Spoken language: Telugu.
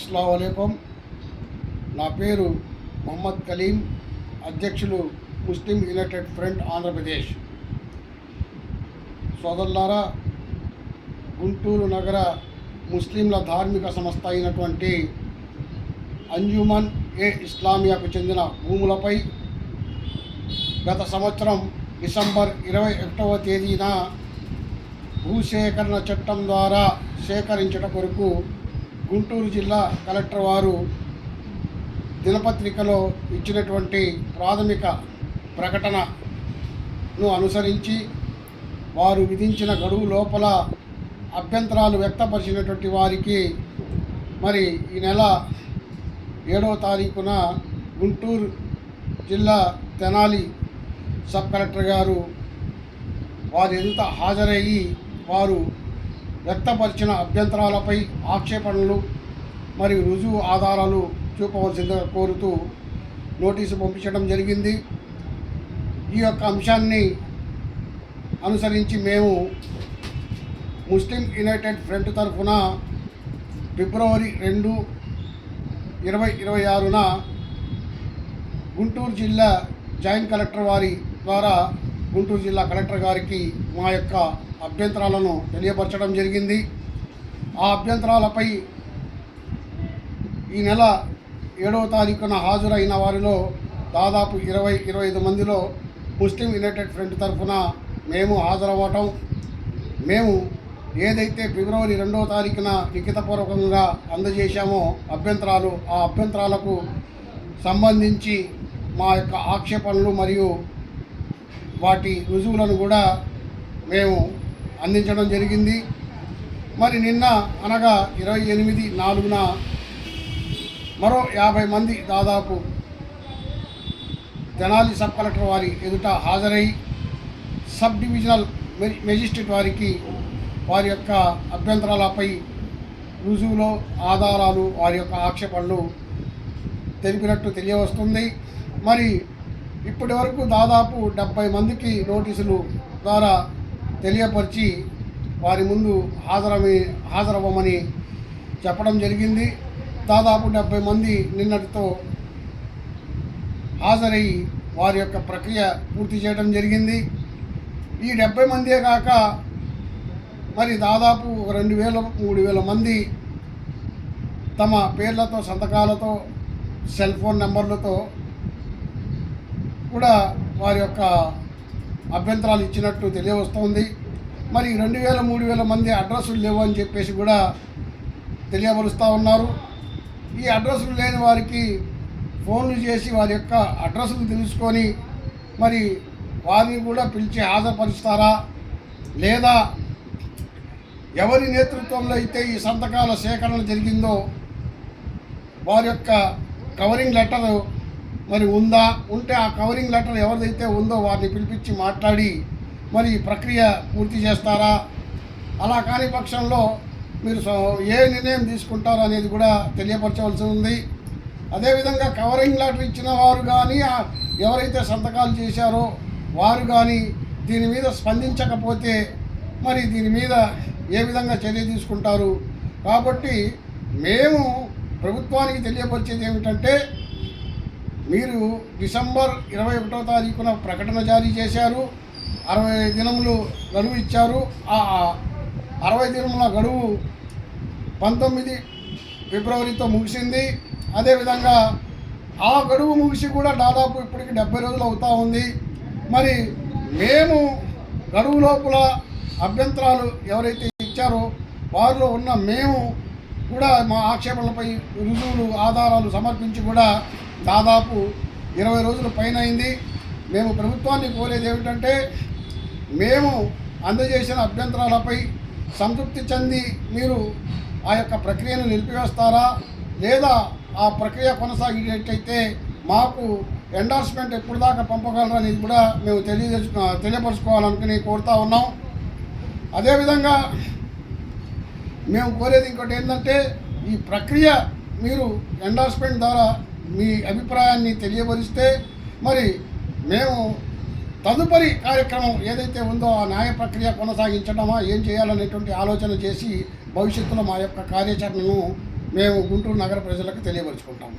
అస్సలాము అలైకుం. నా పేరు మొహమ్మద్ కలీం, అధ్యక్షులు ముస్లిం యునైటెడ్ ఫ్రంట్ ఆంధ్రప్రదేశ్. సోదరులారా, గుంటూరు నగర ముస్లింల ధార్మిక సంస్థ అయినటువంటి అంజుమన్ ఏ ఇస్లామియాకు చెందిన భూములపై గత సంవత్సరం డిసెంబర్ 21వ తేదీన భూసేకరణ చట్టం ద్వారా సేకరించడం కొరకు గుంటూరు జిల్లా కలెక్టర్ వారు దినపత్రికలో ఇచ్చినటువంటి ప్రాథమిక ప్రకటనను అనుసరించి వారు విధించిన గడువు లోపల అభ్యంతరాలు వ్యక్తపరిచినటువంటి వారికి మరి ఈ నెల 7వ తారీఖున గుంటూరు జిల్లా తెనాలి సబ్ కలెక్టర్ గారు వారు ఎదుట హాజరయ్యి వారు వ్యక్తపరిచిన అభ్యంతరాలపై ఆక్షేపణలు మరియు రుజువు ఆధారాలు చూపవలసిందిగా కోరుతూ నోటీసు పంపించడం జరిగింది. ఈ యొక్క అంశాన్ని అనుసరించి మేము ముస్లిం యునైటెడ్ ఫ్రంట్ తరఫున ఫిబ్రవరి 2, 2026న గుంటూరు జిల్లా జాయింట్ కలెక్టర్ వారి ద్వారా గుంటూరు జిల్లా కలెక్టర్ గారికి మా యొక్క అభ్యంతరాలను తెలియపరచడం జరిగింది. ఆ అభ్యంతరాలపై ఈ నెల 7వ తారీఖున హాజరైన వారిలో దాదాపు 20-25 మందిలో ముస్లిం యునైటెడ్ ఫ్రంట్ తరఫున మేము హాజరవ్వటం, మేము ఏదైతే ఫిబ్రవరి 2వ తారీఖున లిఖితపూర్వకంగా అందజేశామో అభ్యంతరాలు, ఆ అభ్యంతరాలకు సంబంధించి మా యొక్క ఆక్షేపణలు మరియు వాటి రుజువులను కూడా మేము అందించడం జరిగింది. మరి నిన్న అనగా 28/4న మరో 50 మంది దాదాపు తెనాలి సబ్ కలెక్టర్ వారి ఎదుట హాజరై సబ్ డివిజనల్ మెజిస్ట్రేట్ వారికి వారి యొక్క అభ్యంతరాలపై రుజువులు, ఆధారాలు, వారి యొక్క ఆక్షేపణలు తెలిపినట్టు తెలియవస్తుంది. మరి ఇప్పటి వరకు దాదాపు 70 మందికి నోటీసులు ద్వారా తెలియపరిచి వారి ముందు హాజరవ్వమని చెప్పడం జరిగింది. దాదాపు 70 మంది నిన్నటితో హాజరయ్యి వారి యొక్క ప్రక్రియ పూర్తి చేయడం జరిగింది. ఈ 70 మందే కాక మరి దాదాపు 2,000-3,000 మంది తమ పేర్లతో, సంతకాలతో, సెల్ ఫోన్ నెంబర్లతో కూడా వారి యొక్క అభ్యంతరాలు ఇచ్చినట్టు తెలియవస్తోంది. మరి 2,000-3,000 మంది అడ్రస్సులు లేవు అని చెప్పేసి కూడా తెలియపరుస్తూ ఉన్నారు. ఈ అడ్రస్సులు లేని వారికి ఫోన్లు చేసి వారి యొక్క అడ్రస్సులు తెలుసుకొని మరి వారిని కూడా పిలిచి హాజరుపరుస్తారా, లేదా ఎవరి నేతృత్వంలో అయితే ఈ సంతకాల సేకరణ జరిగిందో వారి యొక్క కవరింగ్ లెటర్ మరి ఉందా, ఉంటే ఆ కవరింగ్ లెటర్ ఎవరిదైతే ఉందో వారిని పిలిపించి మాట్లాడి మరి ప్రక్రియ పూర్తి చేస్తారా, అలా కాని పక్షంలో మీరు ఏ నిర్ణయం తీసుకుంటారో అనేది కూడా తెలియపరచవలసి ఉంది. అదేవిధంగా కవరింగ్ లెటర్ ఇచ్చిన వారు కానీ, ఎవరైతే సంతకాలు చేశారో వారు కానీ దీని మీద స్పందించకపోతే మరి దీని మీద ఏ విధంగా చర్య తీసుకుంటారు. కాబట్టి మేము ప్రభుత్వానికి తెలియపరిచేది ఏమిటంటే, మీరు డిసెంబర్ 21వ తారీఖున ప్రకటన జారీ చేశారు, 60 దినములు గడువు ఇచ్చారు. ఆ 60 దినముల గడువు 19 ఫిబ్రవరితో ముగిసింది. అదేవిధంగా ఆ గడువు ముగిసి కూడా దాదాపు ఇప్పటికి 70 రోజులు అవుతూ ఉంది. మరి మేము గడువు లోపల అభ్యంతరాలు ఎవరైతే ఇచ్చారో వారిలో ఉన్న మేము కూడా మా ఆక్షేపణలపై రుజువులు, ఆధారాలు సమర్పించి కూడా దాదాపు 20 రోజుల పైన అయింది. మేము ప్రభుత్వాన్ని కోరేది ఏమిటంటే, మేము అందజేసిన అభ్యంతరాలపై సంతృప్తి చెంది మీరు ఆ యొక్క ప్రక్రియను నిలిపివేస్తారా, లేదా ఆ ప్రక్రియ కొనసాగేటైతే మాకు ఎండార్స్మెంట్ ఎప్పుడు దాకా పంపగలరు అనేది కూడా మేము తెలియపరచుకోవాలనుకుని కోరుతా ఉన్నాం. అదేవిధంగా మేము కోరేది ఇంకోటి ఏంటంటే, ఈ ప్రక్రియ మీరు ఎండార్స్మెంట్ ద్వారా మీ అభిప్రాయాన్ని తెలియపరిస్తే మరి మేము తదుపరి కార్యక్రమం ఏదైతే ఉందో ఆ న్యాయ ప్రక్రియ కొనసాగించడమా, ఏం చేయాలనేటువంటి ఆలోచన చేసి భవిష్యత్తులో మా యొక్క కార్యాచరణను మేము గుంటూరు నగర ప్రజలకు తెలియపరుచుకుంటాము.